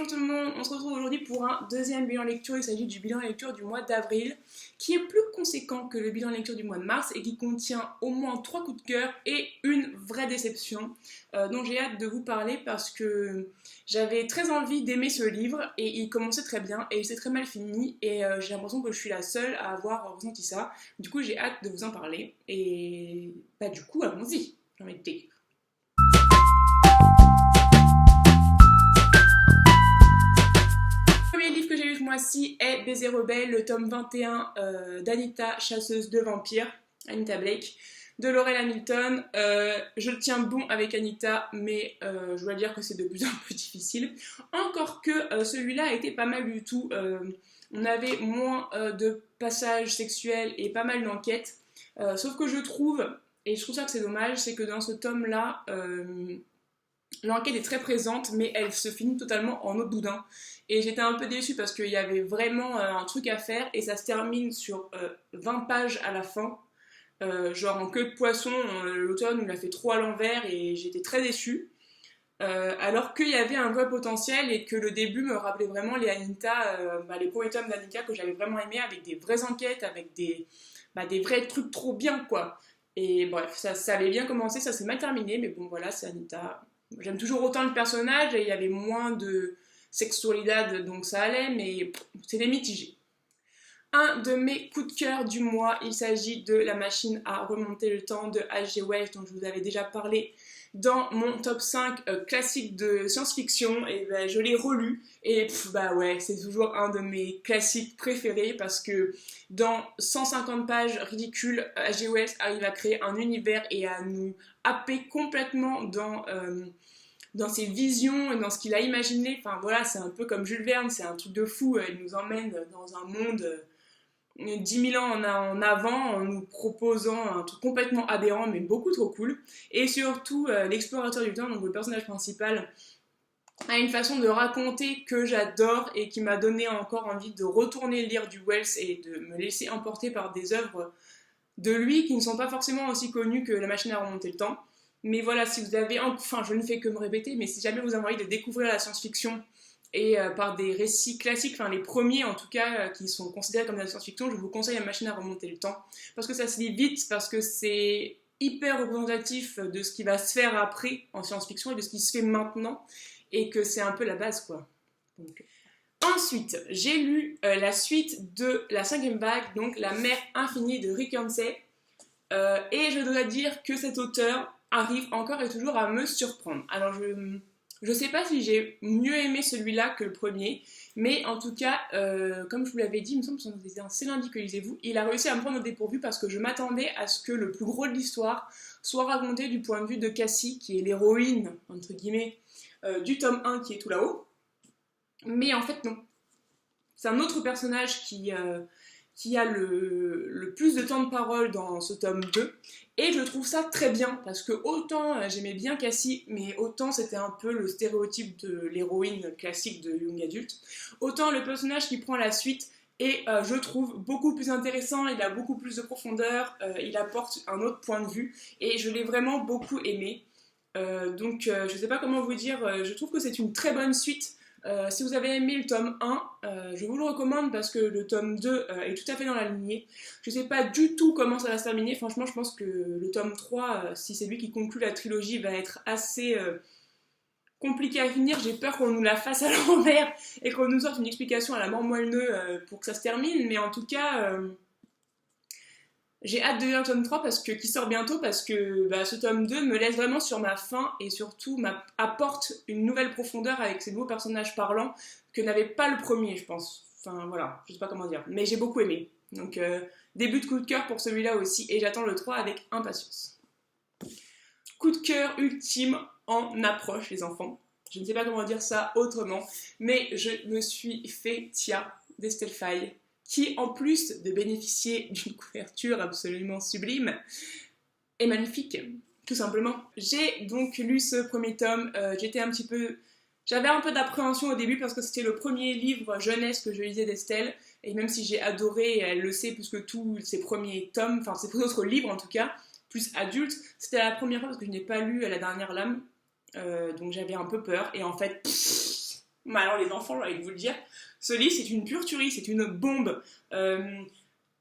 tout le monde, on se retrouve aujourd'hui pour un deuxième bilan lecture. Il s'agit du bilan lecture du mois d'avril, qui est plus conséquent que le bilan lecture du mois de mars et qui contient au moins 3 coups de cœur et une vraie déception dont j'ai hâte de vous parler parce que j'avais très envie d'aimer ce livre et il commençait très bien et il s'est très mal fini et j'ai l'impression que je suis la seule à avoir ressenti ça. Du coup j'ai hâte de vous en parler et du coup allons-y, j'ai envie de dire. Ce mois-ci est Baiser rebelle, le tome 21 d'Anita, chasseuse de vampires, Anita Blake, de Laurel Hamilton. Je le tiens bon avec Anita, mais je dois dire que c'est de plus en plus difficile. Encore que celui-là a été pas mal du tout. On avait moins de passages sexuels et pas mal d'enquêtes. Sauf que je trouve, et je trouve ça que c'est dommage, c'est que dans ce tome-là, l'enquête est très présente, mais elle se finit totalement en eau de boudin. Et j'étais un peu déçue parce qu'il y avait vraiment un truc à faire et ça se termine sur 20 pages à la fin. Genre en queue de poisson, l'auteur nous l'a fait trop à l'envers et j'étais très déçue. Alors qu'il y avait un vrai potentiel et que le début me rappelait vraiment les Anita, les premiers tomes d'Anita que j'avais vraiment aimé avec des vraies enquêtes, avec des vrais trucs trop bien quoi. Et bref, ça avait bien commencé, ça s'est mal terminé, mais bon voilà, c'est Anita. J'aime toujours autant le personnage et il y avait moins de sexualidad donc ça allait, mais c'était mitigé. Un de mes coups de cœur du mois, il s'agit de La machine à remonter le temps de H.G. Wells dont je vous avais déjà parlé dans mon top 5 classique de science-fiction et je l'ai relu et c'est toujours un de mes classiques préférés parce que dans 150 pages ridicules, H.G. Wells arrive à créer un univers et à nous happer complètement dans ses visions et dans ce qu'il a imaginé. Enfin voilà, c'est un peu comme Jules Verne, c'est un truc de fou, il nous emmène dans un monde 10 000 ans en avant en nous proposant un truc complètement aberrant mais beaucoup trop cool. Et surtout, l'explorateur du temps, donc le personnage principal, a une façon de raconter que j'adore et qui m'a donné encore envie de retourner lire du Wells et de me laisser emporter par des œuvres de lui qui ne sont pas forcément aussi connues que La machine à remonter le temps. Mais voilà, si vous avez, enfin je ne fais que me répéter, mais si jamais vous avez envie de découvrir la science-fiction et par des récits classiques, enfin les premiers en tout cas qui sont considérés comme de la science-fiction, je vous conseille La machine à remonter le temps parce que ça se lit vite, parce que c'est hyper représentatif de ce qui va se faire après en science-fiction et de ce qui se fait maintenant et que c'est un peu la base quoi. Donc, ensuite, j'ai lu la suite de la 5e vague, donc La mer infinie de Rick Yancey et je dois dire que cet auteur arrive encore et toujours à me surprendre. Alors je sais pas si j'ai mieux aimé celui-là que le premier, mais en tout cas, comme je vous l'avais dit, il me semble que c'était un lundi que lisez-vous, il a réussi à me prendre au dépourvu parce que je m'attendais à ce que le plus gros de l'histoire soit raconté du point de vue de Cassie, qui est l'héroïne, entre guillemets, du tome 1 qui est tout là-haut. Mais en fait, non. C'est un autre personnage qui a le plus de temps de parole dans ce tome 2 et je trouve ça très bien parce que autant j'aimais bien Cassie mais autant c'était un peu le stéréotype de l'héroïne classique de young adulte, autant le personnage qui prend la suite est je trouve beaucoup plus intéressant, il a beaucoup plus de profondeur, il apporte un autre point de vue et je l'ai vraiment beaucoup aimé, donc je sais pas comment vous dire, je trouve que c'est une très bonne suite. Si vous avez aimé le tome 1, je vous le recommande parce que le tome 2 est tout à fait dans la lignée. Je sais pas du tout comment ça va se terminer. Franchement, je pense que le tome 3, si c'est lui qui conclut la trilogie, va être assez compliqué à finir. J'ai peur qu'on nous la fasse à l'envers et qu'on nous sorte une explication à la mort moelle-neu pour que ça se termine. Mais en tout cas, j'ai hâte de lire le tome 3 qui sort bientôt parce que ce tome 2 me laisse vraiment sur ma faim et surtout apporte une nouvelle profondeur avec ces nouveaux personnages parlants que n'avait pas le premier, je pense. Enfin voilà, je sais pas comment dire, mais j'ai beaucoup aimé. Donc début de coup de cœur pour celui-là aussi et j'attends le 3 avec impatience. Coup de cœur ultime en approche les enfants. Je ne sais pas comment dire ça autrement, mais je me suis fait Tia d'Estelle Faye, qui, en plus de bénéficier d'une couverture absolument sublime, est magnifique, tout simplement. J'ai donc lu ce premier tome, j'avais un peu d'appréhension au début parce que c'était le premier livre jeunesse que je lisais d'Estelle, et même si j'ai adoré, et elle le sait plus que tous ses premiers tomes, enfin ses autres livres en tout cas, plus adultes, c'était la première fois parce que je n'ai pas lu La dernière lame, donc j'avais un peu peur, et en fait, Mais alors les enfants, j'ai envie de vous le dire, ce livre c'est une pure tuerie, c'est une bombe.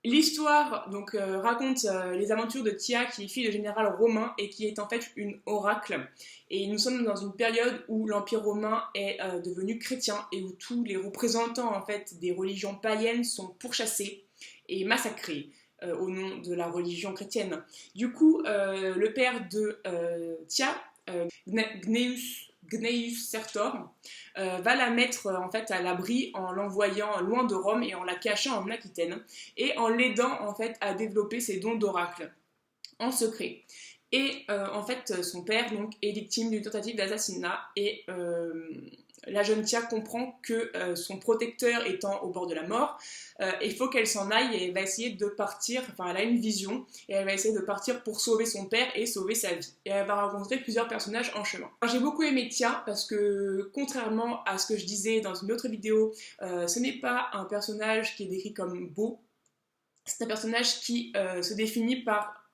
L'histoire donc raconte les aventures de Tia, qui est fille de général romain et qui est en fait une oracle. Et nous sommes dans une période où l'Empire romain est devenu chrétien et où tous les représentants en fait des religions païennes sont pourchassés et massacrés au nom de la religion chrétienne. Du coup, le père de Tia, Gnaeus Sertor, va la mettre en fait à l'abri en l'envoyant loin de Rome et en la cachant en Aquitaine et en l'aidant en fait à développer ses dons d'oracle en secret. Et en fait son père donc est victime d'une tentative d'assassinat et la jeune Tia comprend que son protecteur étant au bord de la mort, il faut qu'elle s'en aille et elle va essayer de partir, enfin elle a une vision et elle va essayer de partir pour sauver son père et sauver sa vie. Et elle va rencontrer plusieurs personnages en chemin. Alors, j'ai beaucoup aimé Tia parce que contrairement à ce que je disais dans une autre vidéo, ce n'est pas un personnage qui est décrit comme beau, c'est un personnage qui se définit par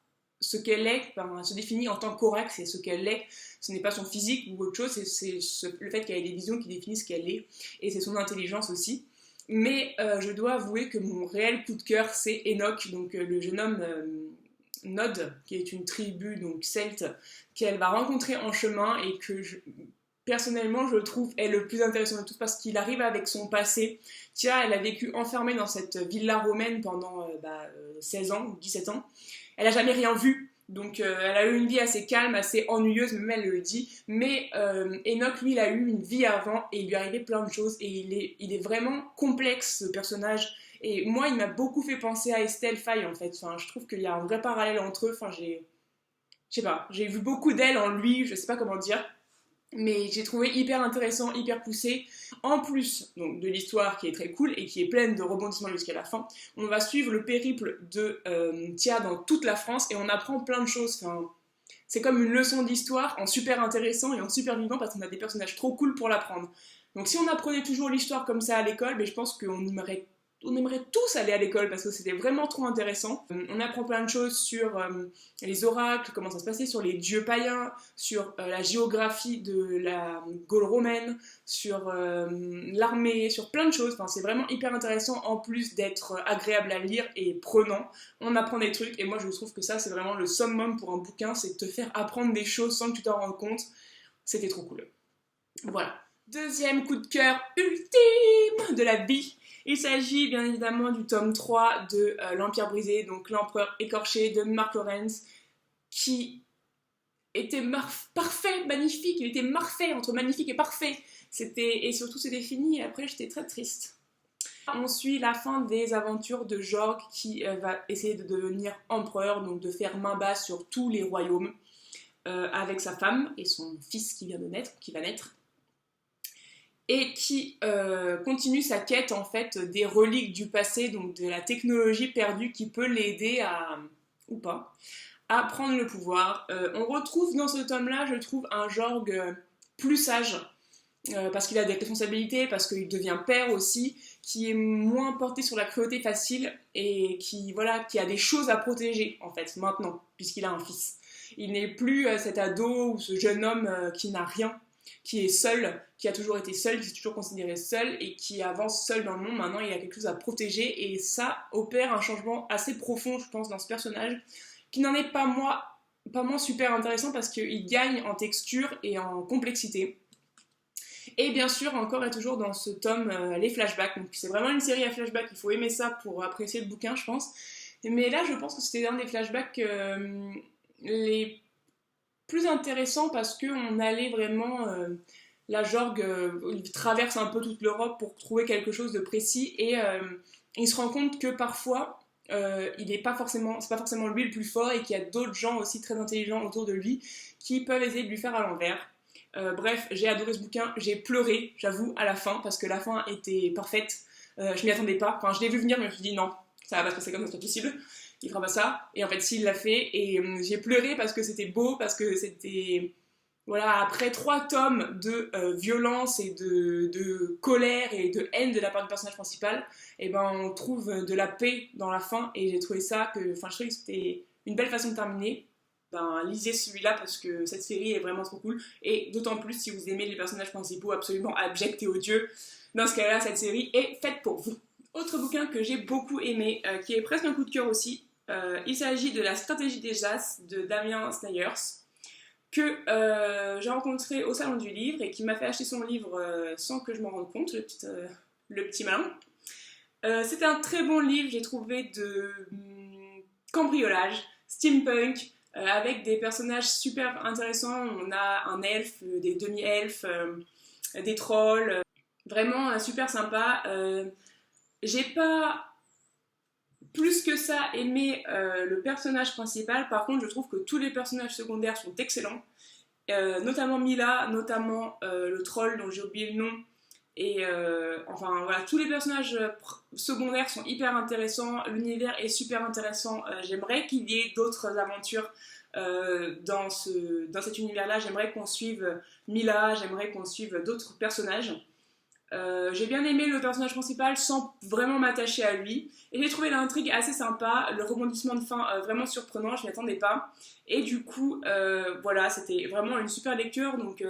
ce qu'elle est, enfin, se définit en tant qu'oracle, c'est ce qu'elle est, ce n'est pas son physique ou autre chose, c'est le fait qu'elle ait des visions qui définissent ce qu'elle est, et c'est son intelligence aussi. Mais je dois avouer que mon réel coup de cœur, c'est Enoch, donc le jeune homme Nod, qui est une tribu donc celte, qu'elle va rencontrer en chemin et que personnellement je trouve est le plus intéressant de tous parce qu'il arrive avec son passé. Tia, elle a vécu enfermée dans cette villa romaine pendant 16 ans ou 17 ans. Elle n'a jamais rien vu, donc elle a eu une vie assez calme, assez ennuyeuse, même elle le dit. Mais Enoch, lui, il a eu une vie avant et il lui arrivait plein de choses. Et il est vraiment complexe, ce personnage. Et moi, il m'a beaucoup fait penser à Estelle Faye, en fait. Enfin, je trouve qu'il y a un vrai parallèle entre eux. Enfin, je sais pas, j'ai vu beaucoup d'elle en lui, je sais pas comment dire. Mais j'ai trouvé hyper intéressant, hyper poussé. En plus donc, de l'histoire qui est très cool et qui est pleine de rebondissements jusqu'à la fin, on va suivre le périple de Tia dans toute la France et on apprend plein de choses. Enfin, c'est comme une leçon d'histoire en super intéressant et en super vivant parce qu'on a des personnages trop cool pour l'apprendre. Donc si on apprenait toujours l'histoire comme ça à l'école, je pense qu'on aimerait tous aller à l'école parce que c'était vraiment trop intéressant. On apprend plein de choses sur les oracles, comment ça se passait, sur les dieux païens, sur la géographie de la Gaule romaine, sur l'armée, sur plein de choses. Enfin, c'est vraiment hyper intéressant en plus d'être agréable à lire et prenant. On apprend des trucs et moi je trouve que ça c'est vraiment le summum pour un bouquin, c'est de te faire apprendre des choses sans que tu t'en rendes compte. C'était trop cool. Voilà. Deuxième coup de cœur ultime de la vie. Il s'agit bien évidemment du tome 3 de L'Empire brisé, donc l'empereur écorché de Mark Lawrence, qui était parfait, magnifique, il était parfait, entre magnifique et parfait. Et surtout c'était fini et après j'étais très triste. On suit la fin des aventures de Jorg qui va essayer de devenir empereur, donc de faire main basse sur tous les royaumes avec sa femme et son fils qui va naître. Et qui continue sa quête en fait des reliques du passé, donc de la technologie perdue qui peut l'aider ou pas, à prendre le pouvoir. On retrouve dans ce tome-là, je trouve, un Jorg plus sage, parce qu'il a des responsabilités, parce qu'il devient père aussi, qui est moins porté sur la cruauté facile et qui a des choses à protéger en fait maintenant, puisqu'il a un fils. Il n'est plus cet ado ou ce jeune homme qui n'a rien, qui est seul, qui a toujours été seul, qui s'est toujours considéré seul et qui avance seul dans le monde. Maintenant, il a quelque chose à protéger et ça opère un changement assez profond, je pense, dans ce personnage, qui n'en est pas moins super intéressant parce qu'il gagne en texture et en complexité. Et bien sûr, encore et toujours dans ce tome, les flashbacks. Donc c'est vraiment une série à flashbacks, il faut aimer ça pour apprécier le bouquin, je pense. Mais là, je pense que c'était un des flashbacks les plus intéressant parce qu'on allait vraiment la Jorg il traverse un peu toute l'Europe pour trouver quelque chose de précis et il se rend compte que parfois c'est pas forcément lui le plus fort et qu'il y a d'autres gens aussi très intelligents autour de lui qui peuvent essayer de lui faire à l'envers. Bref, j'ai adoré ce bouquin, j'ai pleuré, j'avoue, à la fin parce que la fin était parfaite. Je m'y attendais pas, enfin je l'ai vu venir mais je me suis dit non, ça va pas se passer comme ça, c'est pas possible. Il fera pas ça, et en fait s'il l'a fait, et j'ai pleuré parce que c'était beau, parce que c'était, voilà, après 3 tomes de violence et de colère et de haine de la part du personnage principal, et ben on trouve de la paix dans la fin, et j'ai trouvé ça, je trouvais que c'était une belle façon de terminer, ben lisez celui-là parce que cette série est vraiment trop cool. Et d'autant plus si vous aimez les personnages principaux absolument abjects et odieux. Dans ce cas-là, cette série est faite pour vous. Autre bouquin que j'ai beaucoup aimé, qui est presque un coup de cœur aussi, il s'agit de La stratégie des As de Damien Snyders, que j'ai rencontré au salon du livre et qui m'a fait acheter son livre sans que je m'en rende compte, le petit malin. C'était un très bon livre, j'ai trouvé, de cambriolage, steampunk, avec des personnages super intéressants. On a un elfe, des demi-elfes, des trolls, vraiment super sympa. J'ai pas plus que ça aimé le personnage principal. Par contre, je trouve que tous les personnages secondaires sont excellents, notamment Mila, notamment le troll dont j'ai oublié le nom. Et enfin voilà, tous les personnages secondaires sont hyper intéressants, l'univers est super intéressant. J'aimerais qu'il y ait d'autres aventures dans cet univers-là. J'aimerais qu'on suive Mila, j'aimerais qu'on suive d'autres personnages. J'ai bien aimé le personnage principal sans vraiment m'attacher à lui, et j'ai trouvé l'intrigue assez sympa, le rebondissement de fin vraiment surprenant, je m'y attendais pas, et du coup voilà, c'était vraiment une super lecture. Donc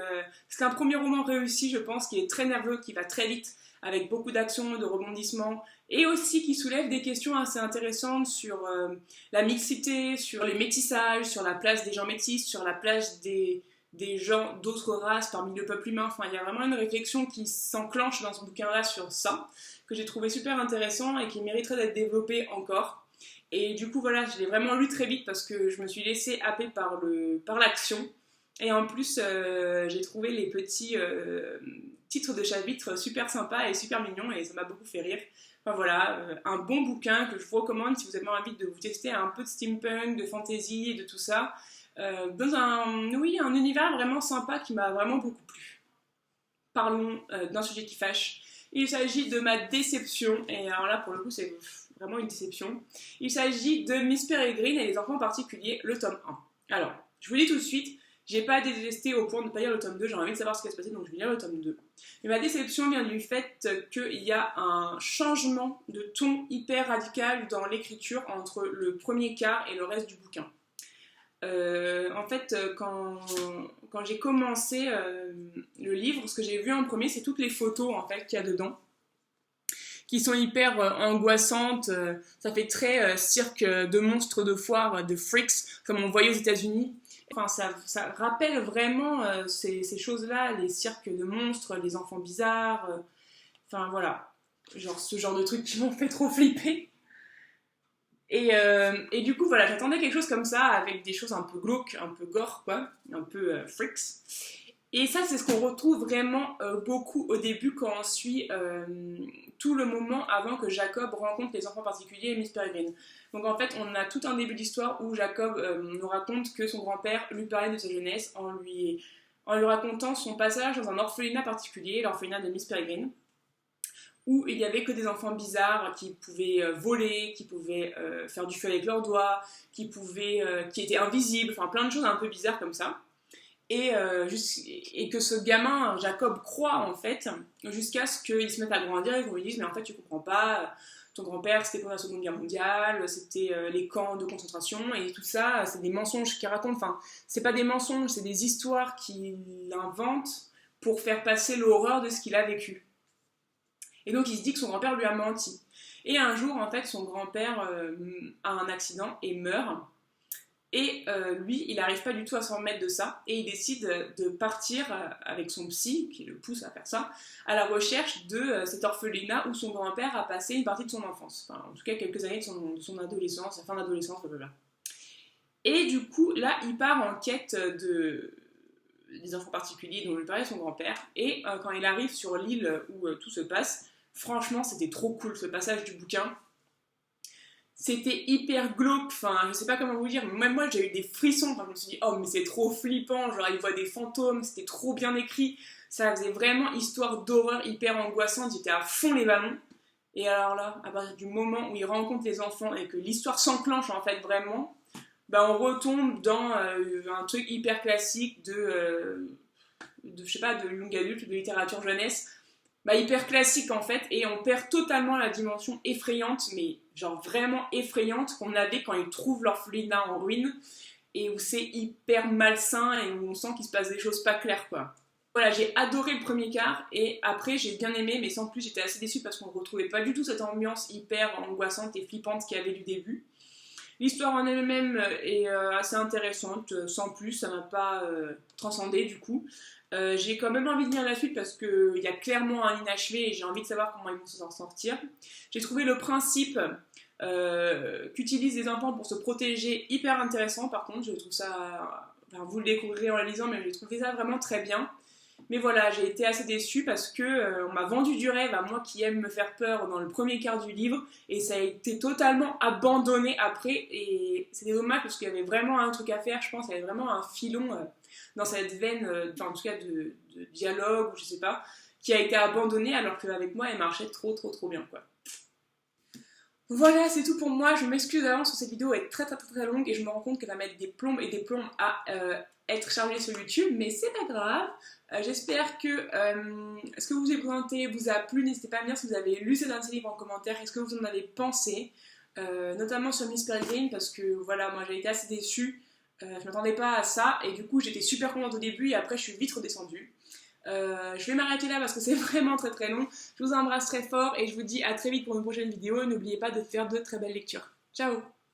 c'est un premier roman réussi, je pense, qui est très nerveux, qui va très vite, avec beaucoup d'action, de rebondissements, et aussi qui soulève des questions assez intéressantes sur la mixité, sur les métissages, sur la place des gens métis, sur la place des gens d'autres races parmi le peuple humain. Enfin, il y a vraiment une réflexion qui s'enclenche dans ce bouquin-là sur ça, que j'ai trouvé super intéressant et qui mériterait d'être développé encore. Et du coup, voilà, je l'ai vraiment lu très vite parce que je me suis laissée happer par l'action. Et en plus, j'ai trouvé les petits titres de chapitres super sympas et super mignons, et ça m'a beaucoup fait rire. Enfin voilà, un bon bouquin que je vous recommande si vous avez envie de vous tester un peu de steampunk, de fantasy et de tout ça. Dans un univers vraiment sympa qui m'a vraiment beaucoup plu. Parlons d'un sujet qui fâche. Il s'agit de ma déception, et alors là pour le coup c'est vraiment une déception. Il s'agit de Miss Peregrine et les enfants particuliers, le tome 1. Alors, je vous dis tout de suite, j'ai pas détesté au point de ne pas lire le tome 2, j'ai envie de savoir ce qui va se passer, donc je vais lire le tome 2. Mais ma déception vient du fait qu'il y a un changement de ton hyper radical dans l'écriture entre le premier quart et le reste du bouquin. En fait, quand j'ai commencé le livre, ce que j'ai vu en premier, c'est toutes les photos en fait qu'il y a dedans, qui sont hyper angoissantes. Ça fait très cirque de monstres de foire, de freaks, comme on voyait aux États-Unis. Enfin, ça rappelle vraiment ces choses-là, les cirques de monstres, les enfants bizarres. Enfin voilà, genre ce genre de trucs qui m'ont fait trop flipper. Et du coup, voilà, j'attendais quelque chose comme ça, avec des choses un peu glauques, un peu gore, quoi, un peu freaks. Et ça, c'est ce qu'on retrouve vraiment beaucoup au début, quand on suit tout le moment avant que Jacob rencontre les enfants particuliers et Miss Peregrine. Donc en fait, on a tout un début d'histoire où Jacob nous raconte que son grand-père lui parlait de sa jeunesse en lui racontant son passage dans un orphelinat particulier, l'orphelinat de Miss Peregrine, où il n'y avait que des enfants bizarres qui pouvaient voler, qui pouvaient faire du feu avec leurs doigts, qui étaient invisibles, enfin plein de choses un peu bizarres comme ça. Et que ce gamin, Jacob, croit en fait, jusqu'à ce qu'il se mette à grandir et qu'on lui dise « mais en fait tu comprends pas, ton grand-père c'était pour la Seconde Guerre mondiale, c'était les camps de concentration, et tout ça, c'est des mensonges qu'il raconte. » Enfin, c'est pas des mensonges, c'est des histoires qu'il invente pour faire passer l'horreur de ce qu'il a vécu. Et donc il se dit que son grand-père lui a menti. Et un jour, en fait, son grand-père a un accident et meurt. Et lui, il n'arrive pas du tout à s'en remettre de ça. Et il décide de partir avec son psy, qui le pousse à faire ça, à la recherche de cet orphelinat où son grand-père a passé une partie de son enfance. Enfin, en tout cas, quelques années de son adolescence, sa fin d'adolescence, blablabla. Et du coup, là, il part en quête des enfants particuliers dont lui parlait son grand-père. Et quand il arrive sur l'île où tout se passe, franchement, c'était trop cool ce passage du bouquin. C'était hyper glauque, enfin, je sais pas comment vous dire, mais même moi j'ai eu des frissons. Enfin, je me suis dit, oh, mais c'est trop flippant, genre il voit des fantômes, c'était trop bien écrit. Ça faisait vraiment histoire d'horreur hyper angoissante, j'étais à fond les ballons. Et alors là, à partir du moment où il rencontre les enfants et que l'histoire s'enclenche en fait vraiment, bah on retombe dans un truc hyper classique de je sais pas, de young adulte, de littérature jeunesse. Bah, hyper classique en fait, et on perd totalement la dimension effrayante, mais genre vraiment effrayante, qu'on avait quand ils trouvent l'orphelinat en ruine. et où c'est hyper malsain et où on sent qu'il se passe des choses pas claires, quoi. Voilà, j'ai adoré le premier quart et après j'ai bien aimé, mais sans plus j'étais assez déçue parce qu'on ne retrouvait pas du tout cette ambiance hyper angoissante et flippante qu'il y avait du début. L'histoire en elle-même est assez intéressante, sans plus, ça m'a pas transcendé du coup. J'ai quand même envie de lire la suite parce qu'il y a clairement un inachevé et j'ai envie de savoir comment ils vont s'en sortir. J'ai trouvé le principe qu'utilisent les enfants pour se protéger hyper intéressant, par contre, je trouve ça. Enfin, vous le découvrirez en la lisant, mais j'ai trouvé ça vraiment très bien. Mais voilà, j'ai été assez déçue parce que on m'a vendu du rêve à moi qui aime me faire peur dans le premier quart du livre et ça a été totalement abandonné après et c'était dommage parce qu'il y avait vraiment un truc à faire, je pense, il y avait vraiment un filon dans cette veine, enfin en tout cas de dialogue ou je sais pas, qui a été abandonné alors qu'avec moi elle marchait trop bien quoi. Voilà, c'est tout pour moi. Je m'excuse d'avance, cette vidéo est très longue et je me rends compte qu'elle va mettre des plombes et des plombes à être chargée sur YouTube, mais c'est pas grave. J'espère que ce que je vous ai présenté vous a plu. N'hésitez pas à me dire si vous avez lu cet livre en commentaire et ce que vous en avez pensé, notamment sur Miss Peregrine, parce que voilà, moi j'ai été assez déçue. Je m'attendais pas à ça et du coup j'étais super contente au début et après je suis vite redescendue. Je vais m'arrêter là parce que c'est vraiment très long. Je vous embrasse très fort et je vous dis à très vite pour une prochaine vidéo. N'oubliez pas de faire de très belles lectures. Ciao!